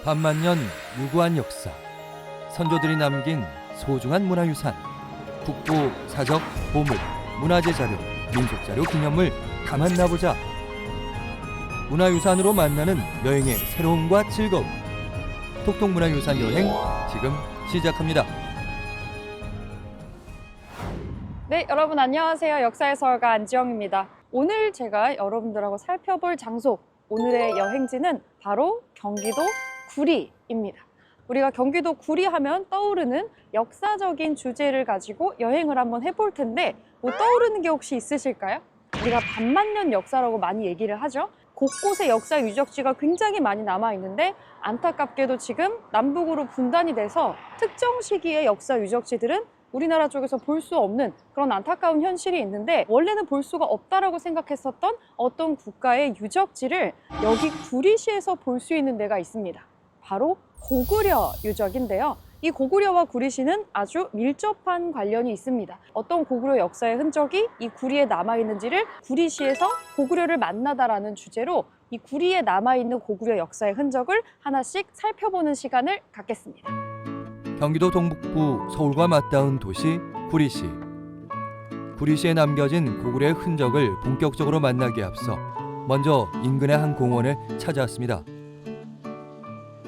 반만년 유구한 역사, 선조들이 남긴 소중한 문화유산, 국보, 사적, 보물, 문화재 자료, 민속자료, 기념물 다 만나보자. 문화유산으로 만나는 여행의 새로움과 즐거움. 톡톡문화유산 여행 지금 시작합니다. 네, 여러분 안녕하세요. 역사의 서울가 안지영입니다. 오늘 제가 여러분들하고 살펴볼 장소, 오늘의 여행지는 바로 경기도 구리입니다. 우리가 경기도 구리 하면 떠오르는 역사적인 주제를 가지고 여행을 한번 해볼 텐데 뭐 떠오르는 게 혹시 있으실까요? 우리가 반만년 역사라고 많이 얘기를 하죠. 곳곳에 역사 유적지가 굉장히 많이 남아 있는데 안타깝게도 지금 남북으로 분단이 돼서 특정 시기의 역사 유적지들은 우리나라 쪽에서 볼 수 없는 그런 안타까운 현실이 있는데, 원래는 볼 수가 없다라고 생각했었던 어떤 국가의 유적지를 여기 구리시에서 볼 수 있는 데가 있습니다. 바로 고구려 유적인데요. 이 고구려와 구리시는 아주 밀접한 관련이 있습니다. 어떤 고구려 역사의 흔적이 이 구리에 남아있는지를 구리시에서 고구려를 만나다라는 주제로 이 구리에 남아있는 고구려 역사의 흔적을 하나씩 살펴보는 시간을 갖겠습니다. 경기도 동북부 서울과 맞닿은 도시 구리시. 구리시에 남겨진 고구려의 흔적을 본격적으로 만나기에 앞서 먼저 인근의 한 공원을 찾아왔습니다.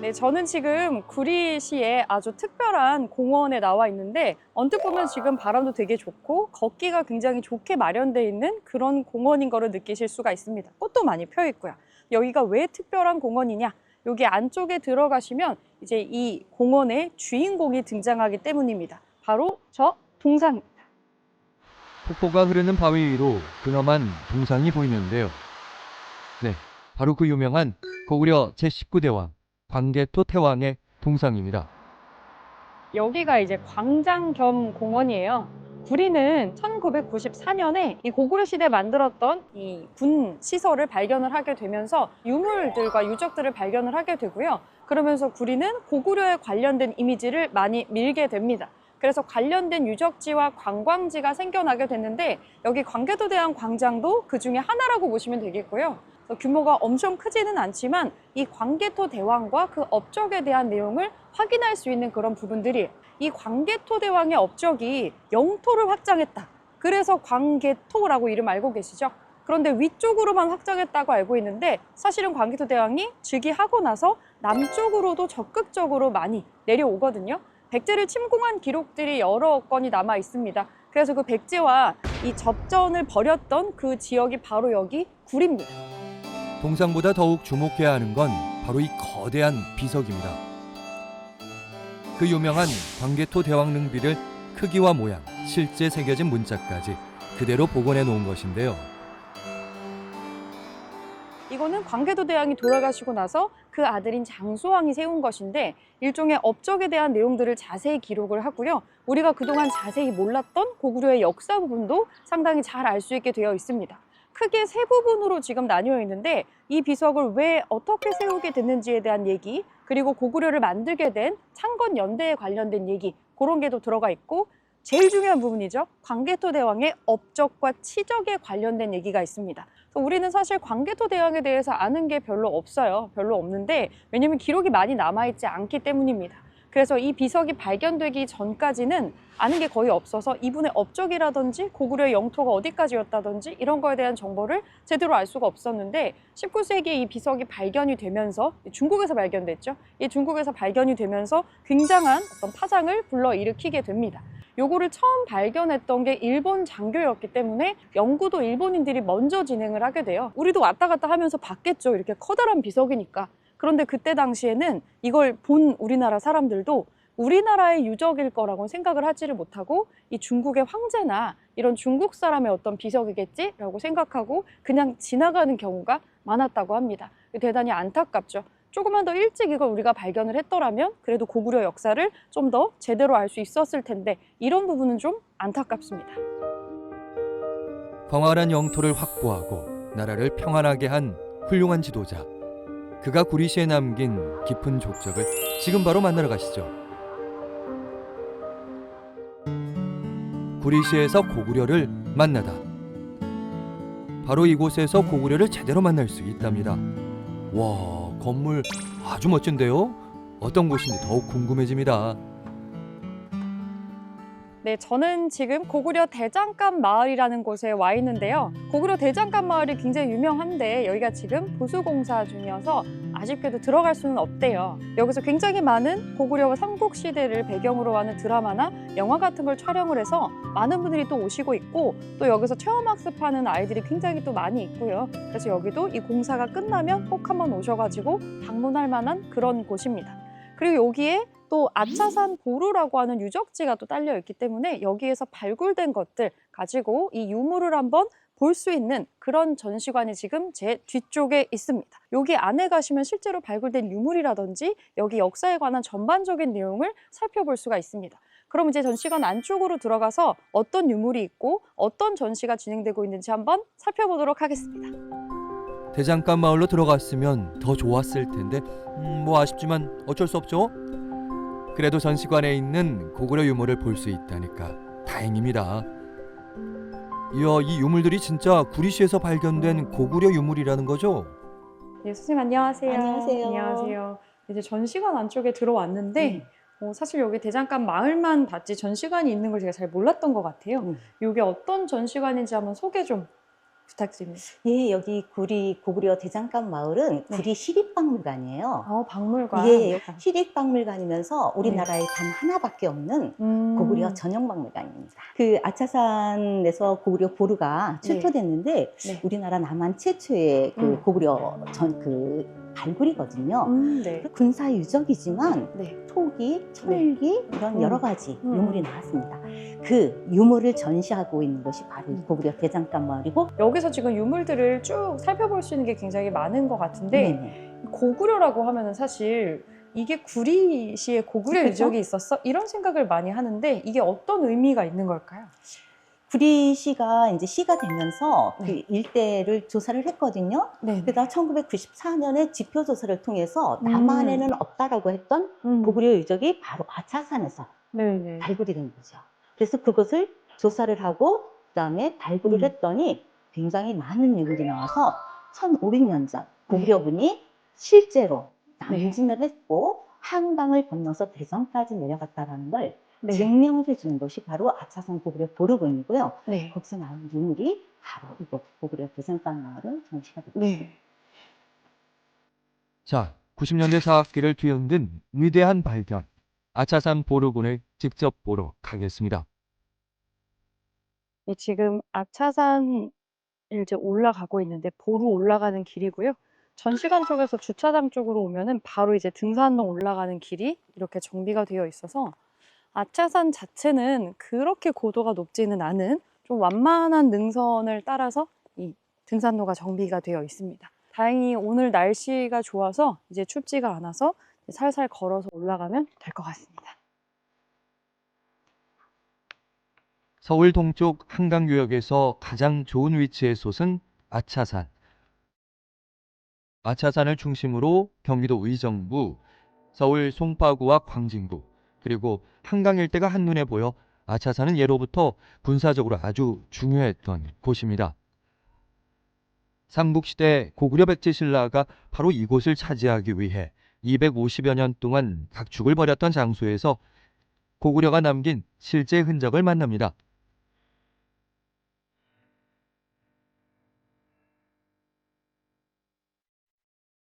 네, 저는 지금 구리시에 아주 특별한 공원에 나와 있는데 언뜻 보면 지금 바람도 되게 좋고 걷기가 굉장히 좋게 마련되어 있는 그런 공원인 거를 느끼실 수가 있습니다. 꽃도 많이 펴 있고요. 여기가 왜 특별한 공원이냐? 여기 안쪽에 들어가시면 이제 이 공원의 주인공이 등장하기 때문입니다. 바로 저 동상입니다. 폭포가 흐르는 바위 위로 근엄한 동상이 보이는데요. 네, 바로 그 유명한 고구려 제19대왕 광개토 태왕의 동상입니다. 여기가 이제 광장 겸 공원이에요. 구리는 1994년에 이 고구려 시대에 만들었던 이 군 시설을 발견을 하게 되면서 유물들과 유적들을 발견을 하게 되고요. 그러면서 구리는 고구려에 관련된 이미지를 많이 밀게 됩니다. 그래서 관련된 유적지와 관광지가 생겨나게 됐는데 여기 광개토대왕 광장도 그 중에 하나라고 보시면 되겠고요. 규모가 엄청 크지는 않지만 이 광개토대왕과 그 업적에 대한 내용을 확인할 수 있는 그런 부분들이, 이 광개토대왕의 업적이 영토를 확장했다. 그래서 광개토라고 이름 알고 계시죠? 그런데 위쪽으로만 확장했다고 알고 있는데 사실은 광개토대왕이 즉위하고 나서 남쪽으로도 적극적으로 많이 내려오거든요. 백제를 침공한 기록들이 여러 건이 남아 있습니다. 그래서 그 백제와 이 접전을 벌였던 그 지역이 바로 여기 구리입니다. 동상보다 더욱 주목해야 하는 건 바로 이 거대한 비석입니다. 그 유명한 광개토 대왕 능비를 크기와 모양, 실제 새겨진 문자까지 그대로 복원해 놓은 것인데요. 이거는 광개토대왕이 돌아가시고 나서 그 아들인 장수왕이 세운 것인데 일종의 업적에 대한 내용들을 자세히 기록을 하고요. 우리가 그동안 자세히 몰랐던 고구려의 역사 부분도 상당히 잘 알 수 있게 되어 있습니다. 크게 세 부분으로 지금 나뉘어 있는데 이 비석을 왜 어떻게 세우게 됐는지에 대한 얘기, 그리고 고구려를 만들게 된 창건연대에 관련된 얘기, 그런 게 또 들어가 있고 제일 중요한 부분이죠. 광개토대왕의 업적과 치적에 관련된 얘기가 있습니다. 우리는 사실 광개토대왕에 대해서 아는 게 별로 없어요. 별로 없는데 왜냐면 기록이 많이 남아있지 않기 때문입니다. 그래서 이 비석이 발견되기 전까지는 아는 게 거의 없어서 이분의 업적이라든지 고구려의 영토가 어디까지였다든지 이런 거에 대한 정보를 제대로 알 수가 없었는데 19세기에 이 비석이 발견이 되면서 중국에서 발견됐죠. 이 중국에서 발견이 되면서 굉장한 어떤 파장을 불러일으키게 됩니다. 요거를 처음 발견했던 게 일본 장교였기 때문에 연구도 일본인들이 먼저 진행을 하게 돼요. 우리도 왔다 갔다 하면서 봤겠죠. 이렇게 커다란 비석이니까. 그런데 그때 당시에는 이걸 본 우리나라 사람들도 우리나라의 유적일 거라고 생각을 하지를 못하고 이 중국의 황제나 이런 중국 사람의 어떤 비석이겠지라고 생각하고 그냥 지나가는 경우가 많았다고 합니다. 대단히 안타깝죠. 조금만 더 일찍 이걸 우리가 발견을 했더라면 그래도 고구려 역사를 좀 더 제대로 알 수 있었을 텐데 이런 부분은 좀 안타깝습니다. 광활한 영토를 확보하고 나라를 평안하게 한 훌륭한 지도자. 그가 구리시에 남긴 깊은 족적을 지금 바로 만나러 가시죠. 구리시에서 고구려를 만나다. 바로 이곳에서 고구려를 제대로 만날 수 있답니다. 와, 건물 아주 멋진데요? 어떤 곳인지 더욱 궁금해집니다. 네, 저는 지금 고구려 대장간 마을이라는 곳에 와 있는데요. 고구려 대장간 마을이 굉장히 유명한데 여기가 지금 보수공사 중이어서 아쉽게도 들어갈 수는 없대요. 여기서 굉장히 많은 고구려와 삼국시대를 배경으로 하는 드라마나 영화 같은 걸 촬영을 해서 많은 분들이 또 오시고 있고 또 여기서 체험학습하는 아이들이 굉장히 또 많이 있고요. 그래서 여기도 이 공사가 끝나면 꼭 한번 오셔가지고 방문할 만한 그런 곳입니다. 그리고 여기에 또 아차산 보루라고 하는 유적지가 또 딸려 있기 때문에 여기에서 발굴된 것들 가지고 이 유물을 한번 볼 수 있는 그런 전시관이 지금 제 뒤쪽에 있습니다. 여기 안에 가시면 실제로 발굴된 유물이라든지 여기 역사에 관한 전반적인 내용을 살펴볼 수가 있습니다. 그럼 이제 전시관 안쪽으로 들어가서 어떤 유물이 있고 어떤 전시가 진행되고 있는지 한번 살펴보도록 하겠습니다. 대장간 마을로 들어갔으면 더 좋았을 텐데 뭐 아쉽지만 어쩔 수 없죠. 그래도 전시관에 있는 고구려 유물을 볼 수 있다니까 다행입니다. 이야, 이 유물들이 진짜 구리시에서 발견된 고구려 유물이라는 거죠? 네, 선생님 안녕하세요. 안녕하세요. 안녕하세요. 이제 전시관 안쪽에 들어왔는데 사실 여기 대장간 마을만 봤지 전시관이 있는 걸 제가 잘 몰랐던 것 같아요. 이게 어떤 전시관인지 한번 소개 좀 부탁드립니다. 예, 여기 구리 고구려 대장간 마을은 네. 구리 시립박물관이에요. 박물관. 예, 시립박물관이면서 우리나라에 단 하나밖에 없는 고구려 전용 박물관입니다. 그 아차산에서 고구려 보루가 출토됐는데 네. 우리나라 남한 최초의 그 고구려 발굴이거든요. 네. 군사 유적이지만 네. 토기, 철기 이런 여러 가지 음. 유물이 나왔습니다. 그 유물을 전시하고 있는 것이 바로 이 고구려 대장간 마을이고 여기서 지금 유물들을 쭉 살펴볼 수 있는 게 굉장히 많은 것 같은데 네네. 고구려라고 하면은 사실 이게 구리시에 고구려 그쵸? 유적이 있었어? 이런 생각을 많이 하는데 이게 어떤 의미가 있는 걸까요? 구리시가 이제 시가 되면서 네. 그 일대를 조사를 했거든요. 네. 그러다 1994년에 지표 조사를 통해서 남한에는 없다라고 했던 고구려 유적이 바로 아차산에서 네네. 발굴이 된 거죠. 그래서 그것을 조사를 하고 그다음에 발굴을 했더니 굉장히 많은 유물이 나와서 1500년 전 고구려군이 실제로 남진을 했고 한강을 건너서 대전까지 내려갔다라는 걸 증명해 준 것이 바로 아차산 고구려 보루군이고요. 네. 거기서 나온 유물이 바로 이거 고구려 대장간 마을을 전시가 됐습니다. 네. 자, 90년대 사학기를 뒤흔든 위대한 발견. 아차산 보루군을 직접 보러 가겠습니다. 지금 아차산 이제 올라가고 있는데 보루 올라가는 길이고요. 전시관 쪽에서 주차장 쪽으로 오면은 바로 이제 등산로 올라가는 길이 이렇게 정비가 되어 있어서 아차산 자체는 그렇게 고도가 높지는 않은 좀 완만한 능선을 따라서 이 등산로가 정비가 되어 있습니다. 다행히 오늘 날씨가 좋아서 이제 춥지가 않아서 살살 걸어서 올라가면 될 것 같습니다. 서울 동쪽 한강유역에서 가장 좋은 위치에 솟은 아차산. 아차산을 중심으로 경기도 의정부, 서울 송파구와 광진구, 그리고 한강 일대가 한눈에 보여 아차산은 예로부터 군사적으로 아주 중요했던 곳입니다. 삼국시대 고구려 백제 신라가 바로 이곳을 차지하기 위해 250여 년 동안 각축을 벌였던 장소에서 고구려가 남긴 실제 흔적을 만납니다.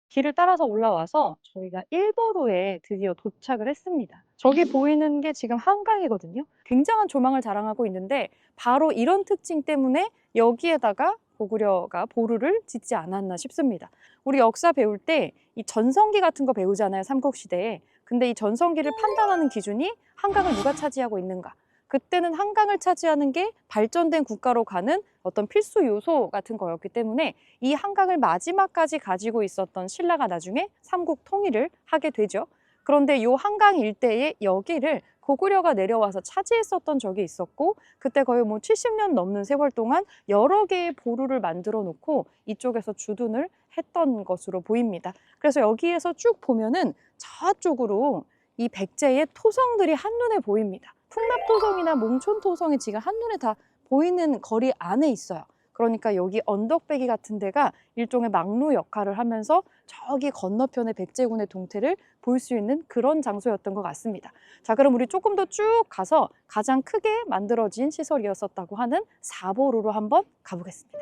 길을 따라서 올라와서 저희가 일보루에 드디어 도착을 했습니다. 저기 보이는 게 지금 한강이거든요. 굉장한 조망을 자랑하고 있는데 바로 이런 특징 때문에 여기에다가 고구려가 보루를 짓지 않았나 싶습니다. 우리 역사 배울 때 이 전성기 같은 거 배우잖아요, 삼국시대에. 근데 이 전성기를 판단하는 기준이 한강을 누가 차지하고 있는가. 그때는 한강을 차지하는 게 발전된 국가로 가는 어떤 필수 요소 같은 거였기 때문에 이 한강을 마지막까지 가지고 있었던 신라가 나중에 삼국 통일을 하게 되죠. 그런데 이 한강 일대에 여기를 고구려가 내려와서 차지했었던 적이 있었고 그때 거의 뭐 70년 넘는 세월 동안 여러 개의 보루를 만들어 놓고 이쪽에서 주둔을 했던 것으로 보입니다. 그래서 여기에서 쭉 보면은 저쪽으로 이 백제의 토성들이 한눈에 보입니다. 풍납토성이나 몽촌토성이 지금 한눈에 다 보이는 거리 안에 있어요. 그러니까 여기 언덕배기 같은 데가 일종의 막루 역할을 하면서 저기 건너편의 백제군의 동태를 볼 수 있는 그런 장소였던 것 같습니다. 자, 그럼 우리 조금 더 쭉 가서 가장 크게 만들어진 시설이었었다고 하는 사보로로 한번 가보겠습니다.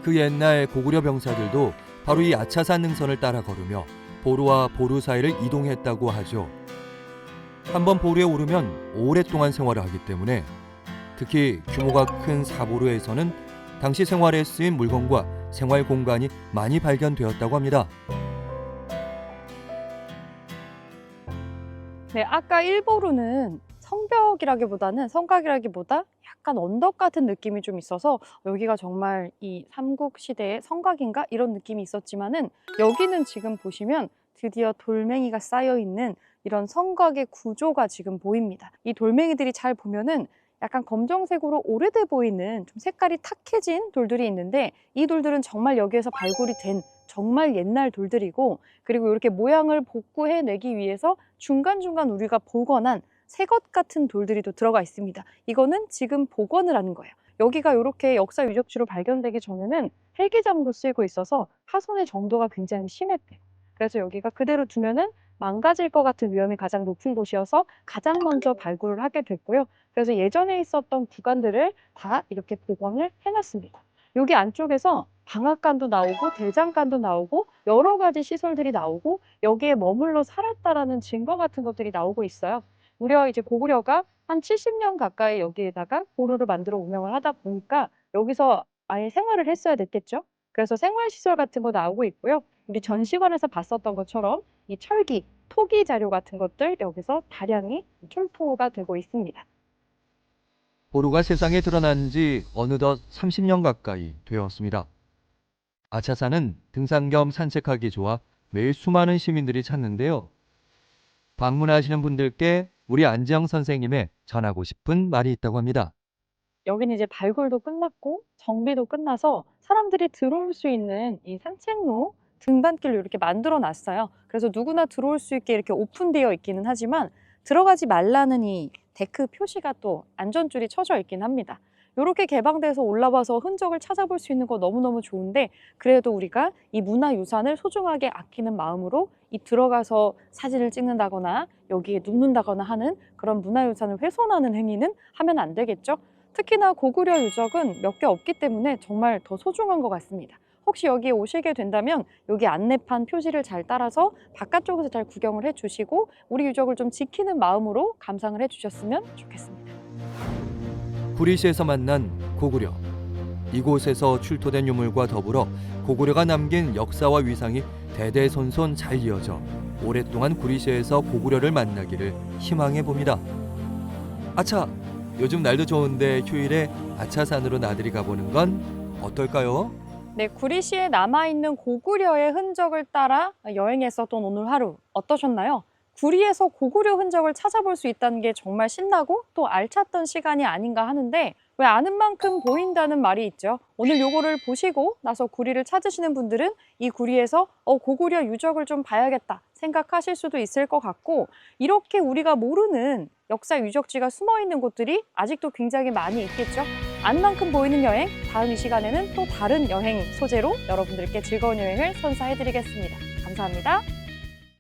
그 옛날 고구려 병사들도 바로 이 아차산 능선을 따라 걸으며 보루와 보루 사이를 이동했다고 하죠. 한번 보루에 오르면 오랫동안 생활을 하기 때문에 특히 규모가 큰 사보루에서는 당시 생활에 쓰인 물건과 생활 공간이 많이 발견되었다고 합니다. 네, 아까 1보루는 성벽이라기보다는 성곽이라기보다 약간 언덕 같은 느낌이 좀 있어서 여기가 정말 이 삼국시대의 성곽인가 이런 느낌이 있었지만은 여기는 지금 보시면 드디어 돌멩이가 쌓여 있는 이런 성곽의 구조가 지금 보입니다. 이 돌멩이들이 잘 보면은 약간 검정색으로 오래돼 보이는 좀 색깔이 탁해진 돌들이 있는데 이 돌들은 정말 여기에서 발굴이 된 정말 옛날 돌들이고 그리고 이렇게 모양을 복구해내기 위해서 중간중간 우리가 복원한 새것 같은 돌들이 또 들어가 있습니다. 이거는 지금 복원을 하는 거예요. 여기가 이렇게 역사 유적지로 발견되기 전에는 헬기장으로 쓰이고 있어서 파손의 정도가 굉장히 심했대요. 그래서 여기가 그대로 두면은 망가질 것 같은 위험이 가장 높은 곳이어서 가장 먼저 발굴을 하게 됐고요. 그래서 예전에 있었던 구간들을 다 이렇게 복원을 해놨습니다. 여기 안쪽에서 방앗간도 나오고 대장간도 나오고 여러 가지 시설들이 나오고 여기에 머물러 살았다라는 증거 같은 것들이 나오고 있어요. 무려 이제 고구려가 한 70년 가까이 여기에다가 보루를 만들어 운영을 하다 보니까 여기서 아예 생활을 했어야 됐겠죠. 그래서 생활시설 같은 거 나오고 있고요. 우리 전시관에서 봤었던 것처럼 이 철기, 토기 자료 같은 것들 여기서 다량이 출토가 되고 있습니다. 보루가 세상에 드러난 지 어느덧 30년 가까이 되었습니다. 아차산은 등산 겸 산책하기 좋아 매일 수많은 시민들이 찾는데요. 방문하시는 분들께 우리 안지영 선생님의 전하고 싶은 말이 있다고 합니다. 여기는 이제 발굴도 끝났고 정비도 끝나서 사람들이 들어올 수 있는 이 산책로 등반길로 이렇게 만들어 놨어요. 그래서 누구나 들어올 수 있게 이렇게 오픈되어 있기는 하지만 들어가지 말라는 이 데크 표시가 또 안전줄이 쳐져 있긴 합니다. 이렇게 개방돼서 올라와서 흔적을 찾아볼 수 있는 거 너무너무 좋은데 그래도 우리가 이 문화유산을 소중하게 아끼는 마음으로 이 들어가서 사진을 찍는다거나 여기에 눕는다거나 하는 그런 문화유산을 훼손하는 행위는 하면 안 되겠죠. 특히나 고구려 유적은 몇 개 없기 때문에 정말 더 소중한 것 같습니다. 혹시 여기에 오시게 된다면 여기 안내판 표시를 잘 따라서 바깥쪽에서 잘 구경을 해주시고 우리 유적을 좀 지키는 마음으로 감상을 해주셨으면 좋겠습니다. 구리시에서 만난 고구려. 이곳에서 출토된 유물과 더불어 고구려가 남긴 역사와 위상이 대대손손 잘 이어져 오랫동안 구리시에서 고구려를 만나기를 희망해 봅니다. 아차! 요즘 날도 좋은데 휴일에 아차산으로 나들이 가보는 건 어떨까요? 네, 구리시에 남아있는 고구려의 흔적을 따라 여행했었던 오늘 하루 어떠셨나요? 구리에서 고구려 흔적을 찾아볼 수 있다는 게 정말 신나고 또 알찼던 시간이 아닌가 하는데 왜 아는 만큼 보인다는 말이 있죠. 오늘 요거를 보시고 나서 구리를 찾으시는 분들은 이 구리에서 고구려 유적을 좀 봐야겠다 생각하실 수도 있을 것 같고 이렇게 우리가 모르는 역사 유적지가 숨어있는 곳들이 아직도 굉장히 많이 있겠죠. 아는 만큼 보이는 여행, 다음 이 시간에는 또 다른 여행 소재로 여러분들께 즐거운 여행을 선사해드리겠습니다. 감사합니다.